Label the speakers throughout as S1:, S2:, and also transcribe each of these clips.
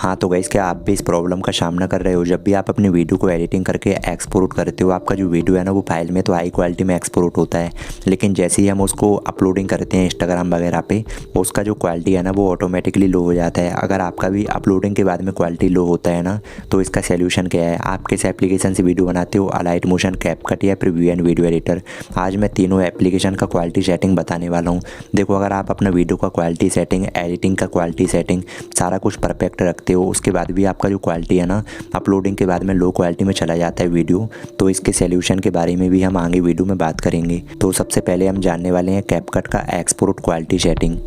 S1: हाँ तो गाइस, क्या आप भी इस प्रॉब्लम का सामना कर रहे हो? जब भी आप अपनी वीडियो को एडिटिंग करके एक्सपोर्ट करते हो, आपका जो वीडियो है ना वो फाइल में तो हाई क्वालिटी में एक्सपोर्ट होता है, लेकिन जैसे ही हम उसको अपलोडिंग करते हैं इंस्टाग्राम वगैरह पे, उसका जो क्वालिटी है ना वो ऑटोमेटिकली लो हो जाता है। अगर आपका भी अपलोडिंग के बाद में क्वालिटी लो होता है ना, तो इसका सोल्यूशन क्या है? आप किस एप्लीकेशन से वीडियो बनाते हो, अलाइट मोशन, कैपकट या फिर वीएन वीडियो एडिटर? आज मैं तीनों एप्लीकेशन का क्वालिटी सेटिंग बताने वाला हूँ। देखो, अगर आप अपना वीडियो का क्वालिटी सेटिंग, एडिटिंग का क्वालिटी सेटिंग सारा कुछ परफेक्ट रखते हो, उसके बाद भी आपका जो क्वालिटी है ना अपलोडिंग के बाद में लो क्वालिटी में चला जाता है वीडियो, तो इसके सॉल्यूशन के बारे में भी हम आगे वीडियो में बात करेंगे। तो सबसे पहले हम जानने वाले हैं कैपकट का एक्सपोर्ट क्वालिटी सेटिंग।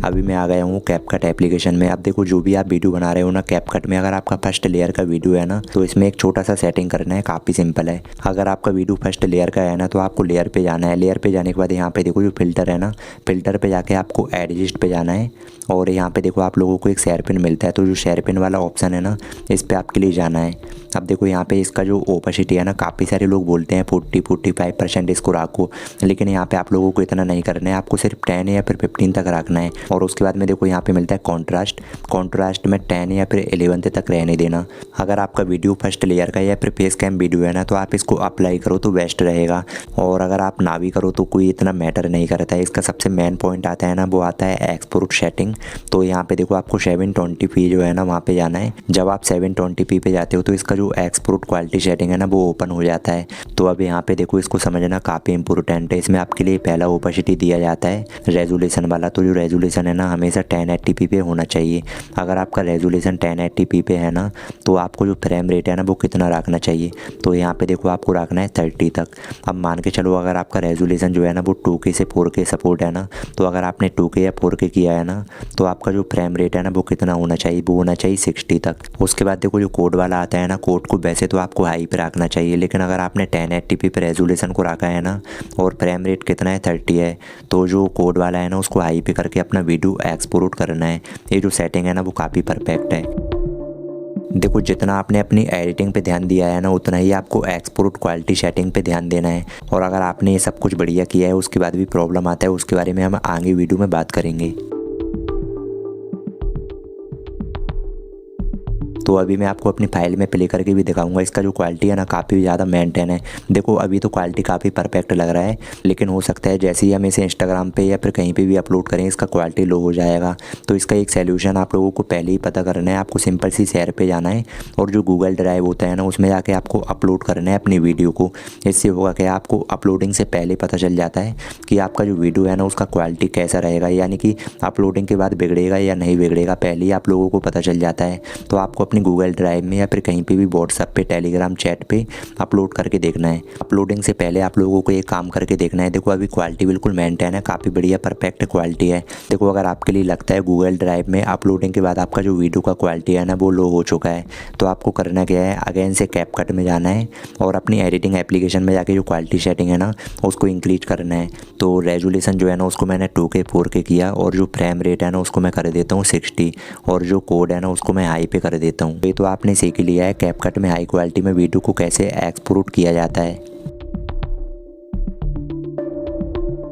S1: अभी मैं आ गया हूँ कैपकट एप्लीकेशन में। अब देखो, जो भी आप वीडियो बना रहे हो ना कैपकट में, अगर आपका फर्स्ट लेयर का वीडियो है ना, तो इसमें एक छोटा सा सेटिंग करना है, काफ़ी सिंपल है। अगर आपका वीडियो फर्स्ट लेयर का है ना, तो आपको लेयर पे जाना है। लेयर पे जाने के बाद यहाँ पे देखो जो फिल्टर है ना, फिल्टर पे जाके आपको एडजस्ट पे जाना है, और यहाँ पे देखो आप लोगों को एक शेयर पिन मिलता है, तो जो शेयर पिन वाला ऑप्शन है ना, इस पर आपके लिए जाना है। अब देखो यहाँ पे इसका जो ओपेसिटी है ना, काफ़ी सारे लोग बोलते हैं 40-45% इसको रखो, लेकिन यहाँ पे आप लोगों को इतना नहीं करना है, आपको सिर्फ 10 या फिर 15 तक रखना है। और उसके बाद में देखो यहाँ पे मिलता है कॉन्ट्रास्ट में 10 या फिर 11 तक रहने देना। अगर आपका वीडियो फर्स्ट लेयर का या फिर फेस कैम वीडियो है ना, तो आप इसको अप्लाई करो तो बेस्ट रहेगा, और अगर आप ना भी करो तो कोई इतना मैटर नहीं करता है। इसका सबसे मेन पॉइंट आता है ना, वो आता है एक्सपोर्ट सेटिंग। तो यहाँ पे देखो आपको 720p जो है ना वहाँ पे जाना है। जब आप 720p पे जाते हो तो इसका जो एक्सपोर्ट क्वालिटी सेटिंग है ना वो ओपन हो जाता है। तो अब यहाँ पे देखो, इसको समझना काफ़ी इंपॉर्टेंट है। इसमें आपके लिए पहला ओपेसिटी दिया जाता है रेजोल्यूशन वाला। तो जो रेजोल्यूशन है ना हमेशा 1080p पे होना चाहिए। अगर आपका रेजोल्यूशन 1080p पे है ना, तो आपको जो फ्रेम रेट है ना वो कितना रखना चाहिए? तो यहाँ पे देखो आपको रखना है 30 तक। अब मान के चलो, अगर आपका रेजोल्यूशन जो है ना वो 2K से 4K सपोर्ट है ना, तो अगर आपने 2K या 4K किया है ना, तो आपका जो फ्रेम रेट है ना वो कितना होना चाहिए? वो होना चाहिए 60 तक। उसके बाद देखो जो कोड वाला आता है ना, कोड को वैसे तो आपको हाई पे रखना चाहिए, लेकिन अगर आपने 1080p पे रेजोल्यूशन को रखा है ना और फ्रेम रेट कितना है 30 है, तो जो कोड वाला है ना उसको हाई पे करके अपना वीडियो एक्सपोर्ट करना है। ये जो सेटिंग है ना वो काफ़ी परफेक्ट है। देखो, जितना आपने अपनी एडिटिंग पे ध्यान दिया है ना, उतना ही आपको एक्सपोर्ट क्वालिटी सेटिंग पे ध्यान देना है। और अगर आपने ये सब कुछ बढ़िया किया है, उसके बाद भी प्रॉब्लम आता है, उसके बारे में हम आगे वीडियो में बात करेंगे। तो अभी मैं आपको अपनी फाइल में प्ले करके भी दिखाऊंगा। इसका जो क्वालिटी है ना काफ़ी ज़्यादा मेंटेन है। देखो, अभी तो क्वालिटी काफ़ी परफेक्ट लग रहा है, लेकिन हो सकता है जैसे ही हम इसे इंस्टाग्राम पे या फिर कहीं पे भी अपलोड करें, इसका क्वालिटी लो हो जाएगा। तो इसका एक सोल्यूशन आप लोगों को पहले ही पता करना है। आपको सिंपल सी शेयर पे जाना है, और जो गूगल ड्राइव होता है ना उसमें जाके आपको अपलोड करना है अपनी वीडियो को। इससे होगा क्या, आपको अपलोडिंग से पहले पता चल जाता है कि आपका जो वीडियो है ना उसका क्वालिटी कैसा रहेगा, यानी कि अपलोडिंग के बाद बिगड़ेगा या नहीं बिगड़ेगा, पहले ही आप लोगों को पता चल जाता है। तो आपको अपनी गूगल ड्राइव में या फिर कहीं पे भी व्हाट्सएप पे, टेलीग्राम चैट पे अपलोड करके देखना है। अपलोडिंग से पहले आप लोगों को एक काम करके देखना है। देखो, अभी क्वालिटी बिल्कुल मेंटेन है, काफ़ी बढ़िया परफेक्ट क्वालिटी है। देखो, अगर आपके लिए लगता है गूगल ड्राइव में अपलोडिंग के बाद आपका जो वीडियो का क्वालिटी है ना वो लो हो चुका है, तो आपको करना क्या है, अगेन से कैपकट में जाना है और अपनी एडिटिंग एप्लीकेशन में जाके जो क्वालिटी सेटिंग है ना उसको इंक्रीज करना है। तो रेजोल्यूशन जो है ना उसको मैंने 2K 4K किया, और जो फ्रेम रेट है ना उसको मैं कर देता हूँ 60, और जो कोड है ना उसको मैं हाई पे कर देता हूँ। तो आपने सीख लिया है कैपकट में हाई क्वालिटी में वीडियो को कैसे एक्सपोर्ट किया जाता है।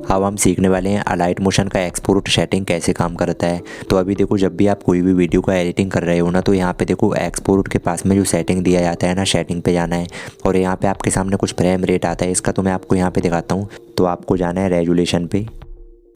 S1: अब हम सीखने वाले हैं अलाइट मोशन का एक्सपोर्ट सेटिंग कैसे काम करता है। तो अभी देखो, जब भी आप कोई भी वीडियो का एडिटिंग कर रहे हो ना, तो यहाँ पे देखो एक्सपोर्ट के पास में जो सेटिंग दिया जाता है ना, सेटिंग पे जाना है, और यहाँ पे आपके सामने कुछ फ्रेम रेट आता है। इसका तो मैं आपको यहाँ पे दिखाता हूँ। तो आपको जाना है रेजोल्यूशन पे,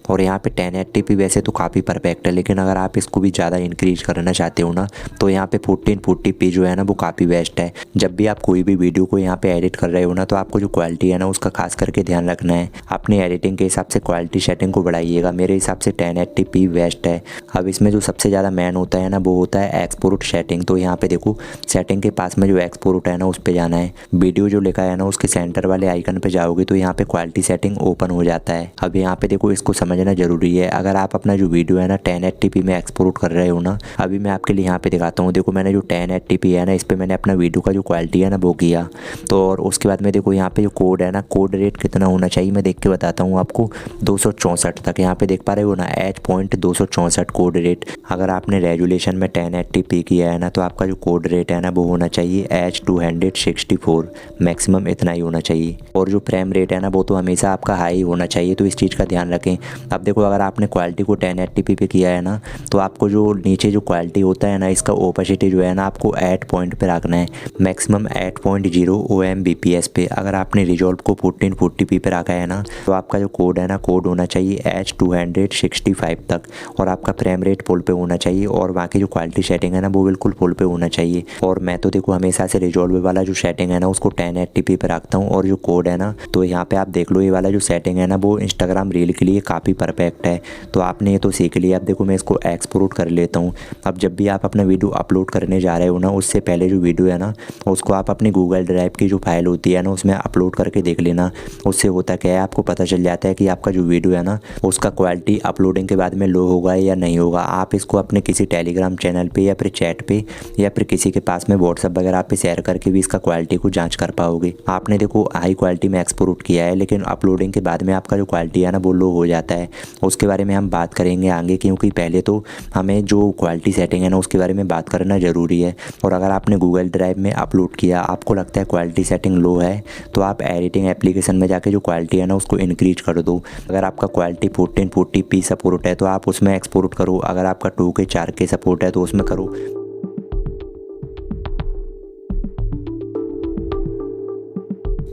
S1: और यहाँ पे 1080p वैसे तो काफ़ी परफेक्ट है, लेकिन अगर आप इसको भी ज़्यादा इंक्रीज करना चाहते हो ना, तो यहाँ पे 1440p जो है ना वो काफ़ी बेस्ट है। जब भी आप कोई भी वीडियो को यहाँ पे एडिट कर रहे हो ना, तो आपको जो क्वालिटी है ना उसका खास करके ध्यान रखना है। अपनी एडिटिंग के हिसाब से क्वालिटी सेटिंग को बढ़ाइएगा। मेरे हिसाब से 1080p बेस्ट है। अब इसमें जो सबसे ज़्यादा मेन होता है ना वो होता है एक्सपोर्ट सेटिंग। तो यहाँ पे देखो, सेटिंग के पास में जो एक्सपोर्ट है ना उस पर जाना है। वीडियो जो लिखा है ना उसके सेंटर वाले आइकन पे जाओगे तो यहाँ पे क्वालिटी सेटिंग ओपन हो जाता है। अब यहाँ पे देखो, इसको समझना जरूरी है। अगर आप अपना जो वीडियो है ना 1080p में एक्सपोर्ट कर रहे हो ना, अभी मैं आपके लिए यहाँ पे दिखाता हूँ। देखो, मैंने जो 1080p है ना इस पे मैंने अपना वीडियो का जो क्वालिटी है ना वो किया। तो और उसके बाद में देखो यहाँ पे जो कोड है ना, कोड रेट कितना होना चाहिए मैं देख के बताता हूँ आपको, 264 तक। यहाँ पे देख पा रहे हो ना, H.264 कोड रेट। अगर आपने रेजोल्यूशन में 1080p किया है ना, तो आपका जो कोड रेट है ना वो होना चाहिए H.264, मैक्सिमम इतना ही होना चाहिए। और जो फ्रेम रेट है ना वो तो हमेशा आपका हाई होना चाहिए, तो इस चीज़ का ध्यान रखें। अब देखो अगर आपने क्वालिटी को 1080p पे किया है ना, तो आपको जो नीचे जो क्वालिटी होता है ना, इसका ओपेसिटी जो है ना आपको 8 पॉइंट पे रखना है, मैक्सिमम 8.0 OM/bps पे। अगर आपने रिजॉल्व को 1440p पे रखा है ना, तो आपका जो कोड है ना, कोड होना चाहिए H265 तक, और आपका फ्रेम रेट फुल पे होना चाहिए, और बाकी जो क्वालिटी सेटिंग है ना वो बिल्कुल फुल पे होना चाहिए। और मैं तो देखो हमेशा से रिजॉल्व वाला जो सेटिंग है ना उसको 1080p पे रखता हूँ। और जो कोड है ना, तो यहाँ पे आप देख लो, ये वाला जो सेटिंग है ना वो इंस्टाग्राम रील के लिए काफ़ी परफेक्ट है। तो आपने ये तो सीख लिया। अब देखो मैं इसको एक्सपोर्ट कर लेता हूँ। अब जब भी आप अपना वीडियो अपलोड करने जा रहे हो ना, उससे पहले जो वीडियो है ना उसको आप अपनी गूगल ड्राइव की जो फाइल होती है ना उसमें अपलोड करके देख लेना। उससे होता क्या है, आपको पता चल जाता है कि आपका जो वीडियो है ना उसका क्वालिटी अपलोडिंग के बाद में लो होगा या नहीं होगा। आप इसको अपने किसी टेलीग्राम चैनल पे या फिर चैट पे या फिर किसी के पास में व्हाट्सएप वगैरह पे शेयर करके भी इसका क्वालिटी को जांच कर पाओगे। आपने देखो हाई क्वालिटी में एक्सपोर्ट किया है, लेकिन अपलोडिंग के बाद में आपका जो क्वालिटी है ना वो लो हो जाता है। उसके बारे में हम बात करेंगे आगे, क्योंकि पहले तो हमें जो क्वालिटी सेटिंग है ना उसके बारे में बात करना ज़रूरी है। और अगर आपने गूगल ड्राइव में अपलोड किया, आपको लगता है क्वालिटी सेटिंग लो है, तो आप एडिटिंग एप्लीकेशन में जाके जो क्वालिटी है ना उसको इंक्रीज कर दो। अगर आपका क्वालिटी 1440p सपोर्ट है तो आप उसमें एक्सपोर्ट करो। अगर आपका 2K 4K सपोर्ट है तो उसमें करो।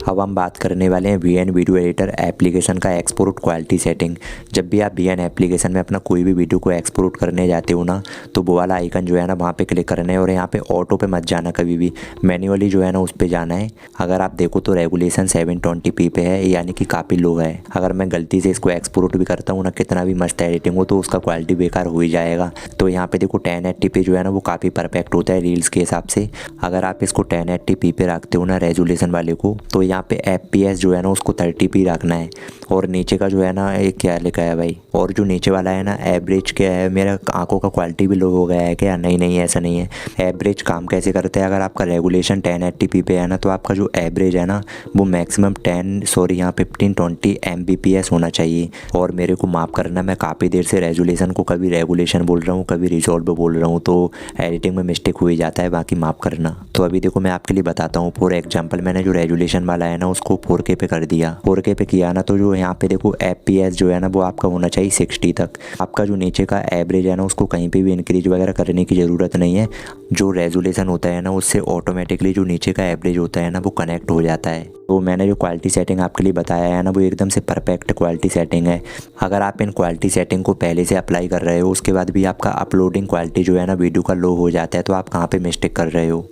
S1: अब हम बात करने वाले हैं VN वीडियो एडिटर एप्लीकेशन का एक्सपोर्ट क्वालिटी सेटिंग। जब भी आप VN एप्लीकेशन में अपना कोई भी वीडियो को एक्सपोर्ट करने जाते हो ना, तो वो वाला आइकन जो है ना वहाँ पे क्लिक करना है, और यहाँ पे ऑटो पे मत जाना कभी भी, मैन्युअली जो है ना उस पर जाना है। अगर आप देखो तो रेगुलेशन 720p पे है, यानी कि काफ़ी लो है। अगर मैं गलती से इसको एक्सपोर्ट भी करता हूँ ना, कितना भी मस्त एडिटिंग हो, तो उसका क्वालिटी बेकार हो ही जाएगा। तो यहाँ पे देखो 1080p जो है ना वो काफ़ी परफेक्ट होता है रील्स के हिसाब से। अगर आप इसको 1080p पे रखते हो ना रेजोल्यूशन वाले को, तो यहाँ पे FPS जो है ना उसको 30p रखना है। और नीचे का जो है ना ये क्या लिखा है भाई, और जो नीचे वाला है ना एवरेज क्या है, मेरा आंखों का क्वालिटी भी लो हो गया है क्या? नहीं नहीं, ऐसा नहीं है। एवरेज काम कैसे करते हैं, अगर आपका रेगुलेशन 1080p पे है ना, तो आपका जो एवरेज है ना वो मैक्सिमम 1520 Mbps होना चाहिए। और मेरे को माफ़ करना, मैं काफ़ी देर से रेजोल्यूशन को कभी रेगुलेशन बोल रहा हूँ, कभी रिजॉल्व बोल रहा हूँ, तो एडिटिंग में मिस्टेक हो ही जाता है, बाकी माफ़ करना। तो अभी देखो मैं आपके लिए बताता हूँ। फॉर एग्जाम्पल मैंने जो रेजोल्यूशन वाला है ना उसको 4K पे कर दिया। 4K पे किया ना, तो जो यहाँ पे देखो FPS जो है ना वो आपका होना चाहिए 60 तक। आपका जो नीचे का एवरेज है ना उसको कहीं पे भी इंक्रीज वगैरह करने की ज़रूरत नहीं है। जो रेजोल्यूशन होता है ना उससे ऑटोमेटिकली जो नीचे का एवरेज होता है ना वो कनेक्ट हो जाता है। तो मैंने जो क्वालिटी सेटिंग आपके लिए बताया है ना वो एकदम से परफेक्ट क्वालिटी सेटिंग है। अगर आप इन क्वालिटी सेटिंग को पहले से अप्लाई कर रहे हो, उसके बाद भी आपका अपलोडिंग क्वालिटी जो है ना वीडियो का लो हो जाता है, तो आप कहाँ पे मिस्टेक कर रहे हो।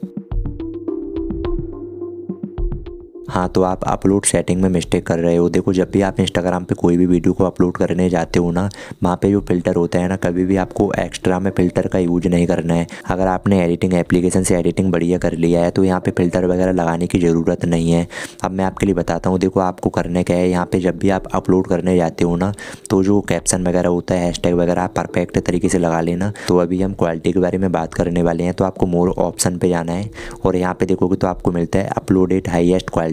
S1: हाँ, तो आप अपलोड सेटिंग में मिस्टेक कर रहे हो। देखो जब भी आप इंस्टाग्राम पे कोई भी वीडियो को अपलोड करने जाते हो ना, वहाँ पे जो फ़िल्टर होता है ना, कभी भी आपको एक्स्ट्रा में फ़िल्टर का यूज नहीं करना है। अगर आपने एडिटिंग एप्लीकेशन से एडिटिंग बढ़िया कर लिया है तो यहाँ पे फ़िल्टर वगैरह लगाने की ज़रूरत नहीं है। अब मैं आपके लिए बताता हूँ। देखो आपको करने क्या है, यहाँ पर जब भी आप अपलोड करने जाते हो ना, तो जो कैप्शन वगैरह होता है, हैशटैग वगैरह आप परफेक्ट तरीके से लगा लेना। तो अभी हम क्वालिटी के बारे में बात करने वाले हैं, तो आपको मोर ऑप्शन पर जाना है, और यहाँ पर देखोगे तो आपको मिलता है अपलोडेड हाईएस्ट क्वालिटी।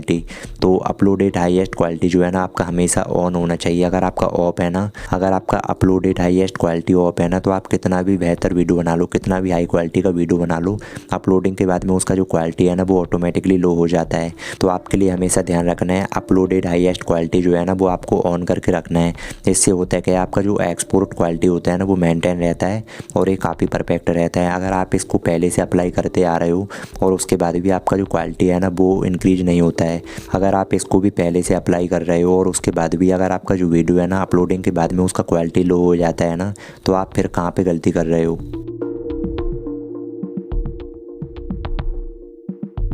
S1: तो अपलोडेड हाईएस्ट क्वालिटी जो है ना आपका हमेशा ऑन होना चाहिए। अगर आपका ऑफ है ना, अगर आपका अपलोडेड हाईएस्ट क्वालिटी ऑफ है ना, तो आप कितना भी बेहतर वीडियो बना लो, कितना भी हाई क्वालिटी का वीडियो बना लो, अपलोडिंग के बाद में उसका जो क्वालिटी है ना वो ऑटोमेटिकली लो हो जाता है। तो आपके लिए हमेशा ध्यान रखना है, अपलोडेड हाईएस्ट क्वालिटी जो है ना वो आपको ऑन करके रखना है। इससे होता है कि आपका जो एक्सपोर्ट क्वालिटी होता है ना वो मेंटेन रहता है, और ये काफ़ी परफेक्ट रहता है। अगर आप इसको पहले से अप्लाई करते आ रहे हो और उसके बाद भी आपका जो क्वालिटी है ना वो इंक्रीज नहीं होता है, अगर आप इसको भी पहले से अप्लाई कर रहे हो और उसके बाद भी अगर आपका जो वीडियो है ना अपलोडिंग के बाद में उसका क्वालिटी लो हो जाता है ना, तो आप फिर कहाँ पे गलती कर रहे हो।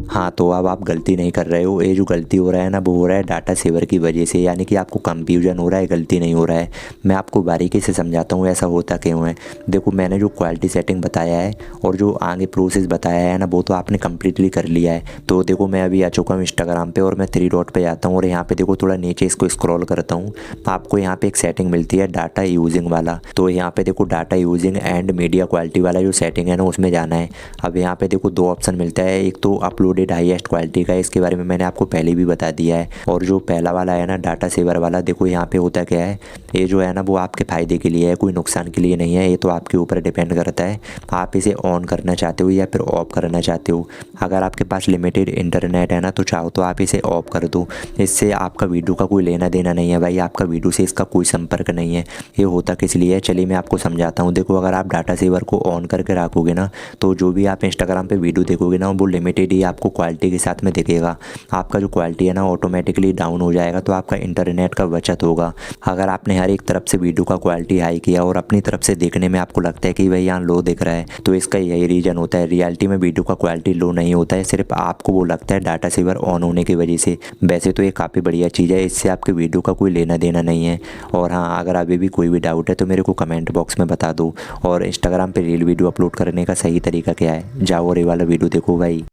S1: हाँ, तो अब आप गलती नहीं कर रहे हो। ये जो गलती हो रहा है ना वो हो रहा है डाटा सेवर की वजह से, यानी कि आपको कंफ्यूजन हो रहा है, गलती नहीं हो रहा है। मैं आपको बारीकी से समझाता हूँ ऐसा होता क्यों है। देखो मैंने जो क्वालिटी सेटिंग बताया है और जो आगे प्रोसेस बताया है ना वो तो आपने कम्प्लीटली कर लिया है। तो देखो मैं अभी आ चुका हूँ इंस्टाग्राम पे, और मैं 3 डॉट पे जाता हूँ, और यहाँ पे देखो थोड़ा नीचे इसको स्क्रॉल करता हूँ। आपको यहाँ पे एक सेटिंग मिलती है डाटा यूजिंग वाला। तो यहाँ पे देखो data using and media quality वाला जो सेटिंग है ना उसमें जाना है। अब यहाँ पे देखो 2 ऑप्शन मिलता है, एक तो अपलोड अपलोडेड हाईएस्ट क्वालिटी का है, इसके बारे में मैंने आपको पहले भी बता दिया है। और जो पहला वाला है ना डाटा सेवर वाला, देखो यहाँ पे होता क्या है, ये जो है ना वो आपके फ़ायदे के लिए है, कोई नुकसान के लिए नहीं है। ये तो आपके ऊपर डिपेंड करता है आप इसे ऑन करना चाहते हो या फिर ऑफ करना चाहते हो। अगर आपके पास लिमिटेड इंटरनेट है ना तो चाहो तो आप इसे ऑफ कर दो, इससे आपका वीडियो का कोई लेना देना नहीं है भाई, आपका वीडियो से इसका कोई संपर्क नहीं है। ये होता किस लिए है, चलिए मैं आपको समझाता हूँ। देखो अगर आप डाटा सेवर को ऑन करके रखोगे ना तो जो भी आप इंस्टाग्राम पे वीडियो देखोगे ना वो लिमिटेड ही आपको क्वालिटी के साथ में दिखेगा। आपका जो क्वालिटी है ना ऑटोमेटिकली डाउन हो जाएगा, तो आपका इंटरनेट का बचत होगा। अगर आपने हर एक तरफ से वीडियो का क्वालिटी हाई किया और अपनी तरफ से देखने में आपको लगता है कि भाई यहाँ लो दिख रहा है, तो इसका यही रीज़न होता है। रियलिटी में वीडियो का क्वालिटी लो नहीं होता है, सिर्फ आपको वो लगता है डाटा सेवर ऑन होने की वजह से। वैसे तो ये काफ़ी बढ़िया चीज़ है, इससे आपके वीडियो का कोई लेना देना नहीं है। और हाँ, अगर अभी भी कोई भी डाउट है तो मेरे को कमेंट बॉक्स में बता दो। और इंस्टाग्राम पे रील वीडियो अपलोड करने का सही तरीका क्या है, जाओ और ये वाला वीडियो देखो भाई।